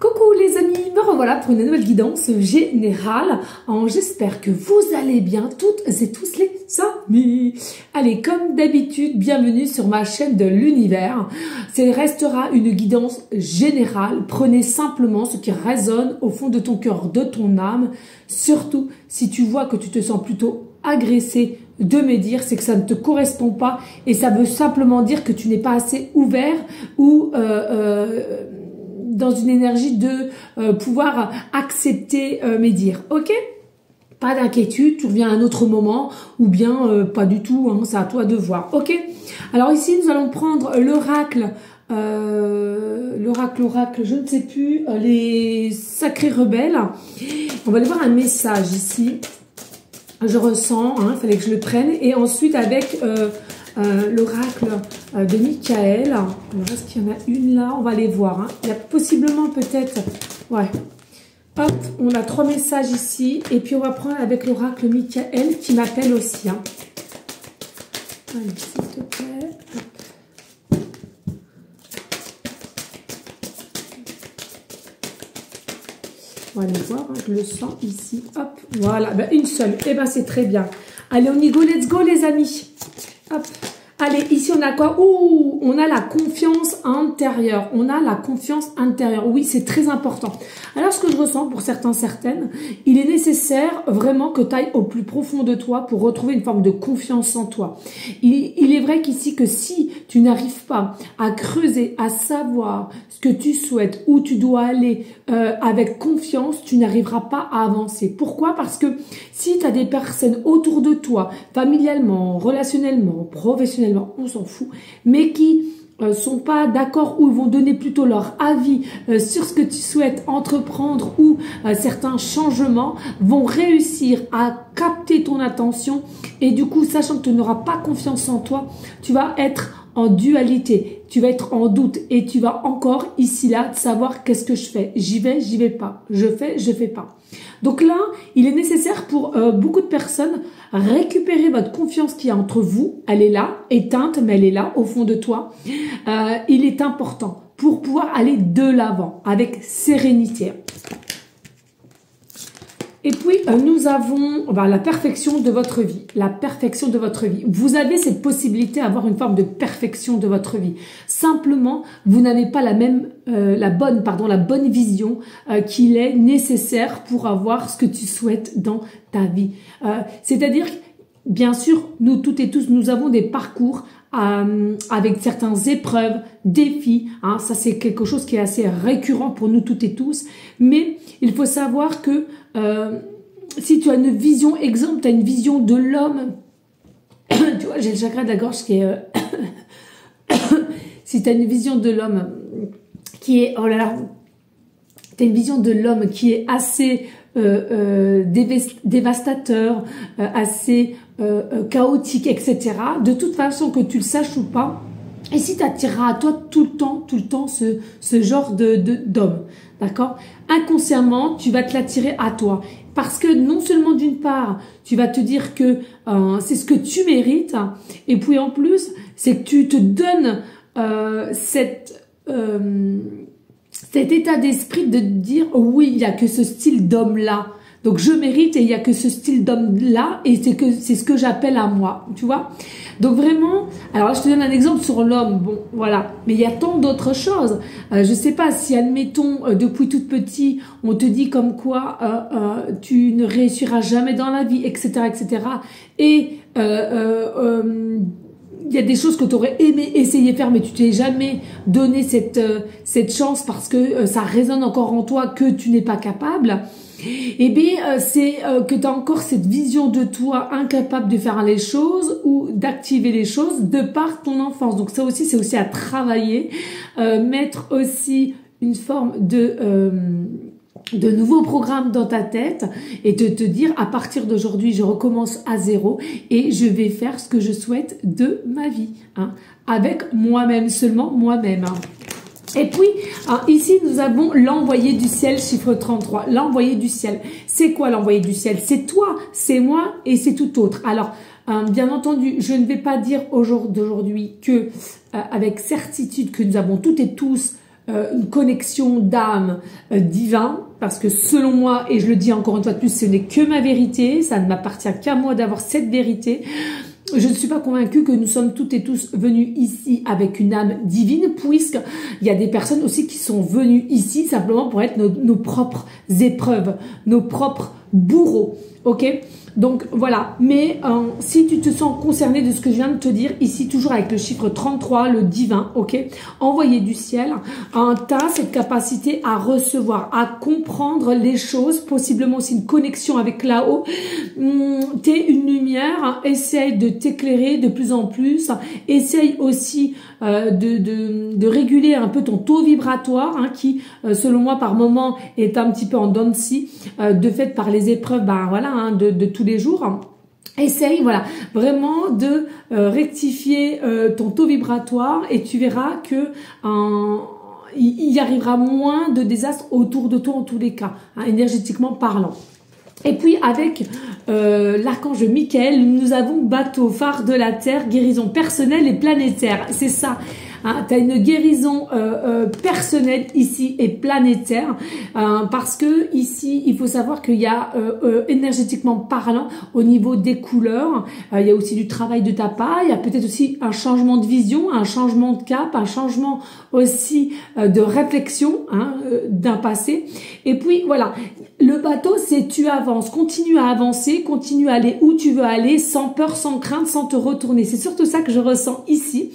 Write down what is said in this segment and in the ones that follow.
Coucou les amis, me revoilà pour une nouvelle guidance générale. J'espère que vous allez bien toutes et tous les amis. Allez, comme d'habitude, bienvenue sur ma chaîne de l'univers. Ça restera une guidance générale. Prenez simplement ce qui résonne au fond de ton cœur, de ton âme. Surtout, si tu vois que tu te sens plutôt agressé de me dire, c'est que ça ne te correspond pas et ça veut simplement dire que tu n'es pas assez ouvert ou dans une énergie de pouvoir accepter mes dires. Ok? Pas d'inquiétude, tu reviens à un autre moment ou bien pas du tout, hein, c'est à toi de voir. Ok? Alors ici, nous allons prendre l'oracle, l'oracle, je ne sais plus, les sacrés rebelles. On va aller voir un message ici. Je ressens, il fallait que je le prenne. Et ensuite avec l'oracle de Michael. Alors, est-ce qu'il y en a une là? On va aller voir. Hein. Il y a possiblement peut-être... Ouais. Hop, on a 3 messages ici. Et puis on va prendre avec l'oracle Michael qui m'appelle aussi. Hein. Allez, s'il te plaît. Hop. On va aller voir, hein, je le sens ici. Hop, voilà, ben, une seule. Et ben c'est très bien. Allez, on y go, let's go les amis. Hop. Allez, ici on a quoi? Ouh, on a la confiance intérieure. On a la confiance intérieure. Oui, c'est très important. Alors, ce que je ressens pour certains, certaines, il est nécessaire vraiment que tu ailles au plus profond de toi pour retrouver une forme de confiance en toi. Il est vrai qu'ici que si tu n'arrives pas à creuser, à savoir ce que tu souhaites, où tu dois aller avec confiance, tu n'arriveras pas à avancer. Pourquoi? Parce que si tu as des personnes autour de toi, familialement, relationnellement, professionnellement, on s'en fout, mais qui sont pas d'accord ou ils vont donner plutôt leur avis sur ce que tu souhaites entreprendre ou certains changements vont réussir à capter ton attention et du coup, sachant que tu n'auras pas confiance en toi, tu vas être en dualité, tu vas être en doute et tu vas encore ici là savoir qu'est-ce que je fais, j'y vais pas, je fais pas. Donc là, il est nécessaire pour beaucoup de personnes récupérer votre confiance qui est entre vous. Elle est là, éteinte, mais elle est là au fond de toi. Il est important pour pouvoir aller de l'avant avec sérénité. Et puis, nous avons la perfection de votre vie. La perfection de votre vie. Vous avez cette possibilité d'avoir une forme de perfection de votre vie. Simplement, vous n'avez pas la même, la bonne vision qu'il est nécessaire pour avoir ce que tu souhaites dans ta vie. C'est-à-dire, bien sûr, nous toutes et tous, nous avons des parcours avec certaines épreuves, défis. Hein, ça, c'est quelque chose qui est assez récurrent pour nous toutes et tous. Mais il faut savoir que si tu as une vision, exemple, tu as une vision de l'homme, tu vois, j'ai le chakra de la gorge qui est... si tu as une vision de l'homme qui est... Oh là là, tu as une vision de l'homme qui est assez dévastateur, assez chaotique, etc. De toute façon, que tu le saches ou pas, et si tu attireras à toi tout le temps ce genre d'homme, d'accord? Inconsciemment, tu vas te l'attirer à toi. Parce que non seulement d'une part, tu vas te dire que c'est ce que tu mérites, et puis en plus, c'est que tu te donnes cet état d'esprit de dire « oui, il n'y a que ce style d'homme-là ». Donc, je mérite et il n'y a que ce style d'homme-là et c'est ce que j'appelle à moi, tu vois. Donc, vraiment, alors là, je te donne un exemple sur l'homme, bon, voilà. Mais il y a tant d'autres choses. Je sais pas si, admettons, depuis toute petit, on te dit comme quoi tu ne réussiras jamais dans la vie, etc., etc. Et il y a des choses que tu aurais aimé essayer de faire, mais tu t'es jamais donné cette chance parce que ça résonne encore en toi que tu n'es pas capable. Eh bien, c'est que tu as encore cette vision de toi incapable de faire les choses ou d'activer les choses de par ton enfance. Donc ça aussi, c'est aussi à travailler, mettre aussi une forme de nouveaux programmes dans ta tête et de te dire à partir d'aujourd'hui, je recommence à zéro et je vais faire ce que je souhaite de ma vie, hein, avec moi-même, seulement moi-même. Hein. Et puis, ici, nous avons l'envoyé du ciel, chiffre 33. L'envoyé du ciel. C'est quoi l'envoyé du ciel? C'est toi, c'est moi et c'est tout autre. Alors, bien entendu, je ne vais pas dire au jour d'aujourd'hui que, avec certitude, que nous avons toutes et tous une connexion d'âme divin, parce que selon moi, et je le dis encore une fois de plus, ce n'est que ma vérité, ça ne m'appartient qu'à moi d'avoir cette vérité. Je ne suis pas convaincue que nous sommes toutes et tous venus ici avec une âme divine, puisqu'il y a des personnes aussi qui sont venues ici simplement pour être nos propres épreuves, nos propres bourreaux. Ok? Donc voilà, mais si tu te sens concerné de ce que je viens de te dire, ici toujours avec le chiffre 33, le divin, ok, envoyé du ciel, tu as cette capacité à recevoir, à comprendre les choses, possiblement aussi une connexion avec là-haut. T'es une lumière, essaye de t'éclairer de plus en plus, essaye aussi de réguler un peu ton taux vibratoire, hein, qui selon moi par moment est un petit peu en dents de scie, de fait par les épreuves, ben voilà, hein, de tous les jours. Essaye, voilà, vraiment de rectifier ton taux vibratoire et tu verras que il y arrivera moins de désastres autour de toi en tous les cas, hein, énergétiquement parlant. Et puis avec l'archange Michael, nous avons bateau, phare de la terre, guérison personnelle et planétaire. C'est ça. Hein, tu as une guérison personnelle ici et planétaire, parce que ici il faut savoir qu'il y a énergétiquement parlant au niveau des couleurs, il y a aussi du travail de ta part, il y a peut-être aussi un changement de vision, un changement de cap, un changement aussi de réflexion, hein, d'un passé. Et puis voilà, le bateau c'est tu avances, continue à avancer, continue à aller où tu veux aller, sans peur, sans crainte, sans te retourner. C'est surtout ça que je ressens ici.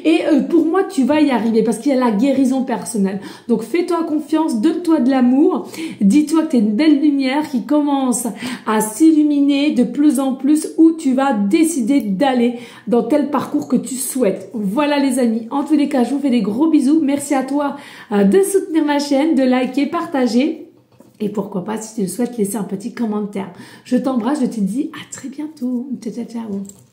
Et pour moi, tu vas y arriver parce qu'il y a la guérison personnelle. Donc, fais-toi confiance, donne-toi de l'amour. Dis-toi que tu es une belle lumière qui commence à s'illuminer de plus en plus où tu vas décider d'aller dans tel parcours que tu souhaites. Voilà les amis. En tous les cas, je vous fais des gros bisous. Merci à toi de soutenir ma chaîne, de liker, partager. Et pourquoi pas, si tu le souhaites, laisser un petit commentaire. Je t'embrasse, je te dis à très bientôt. Ciao, ciao, ciao.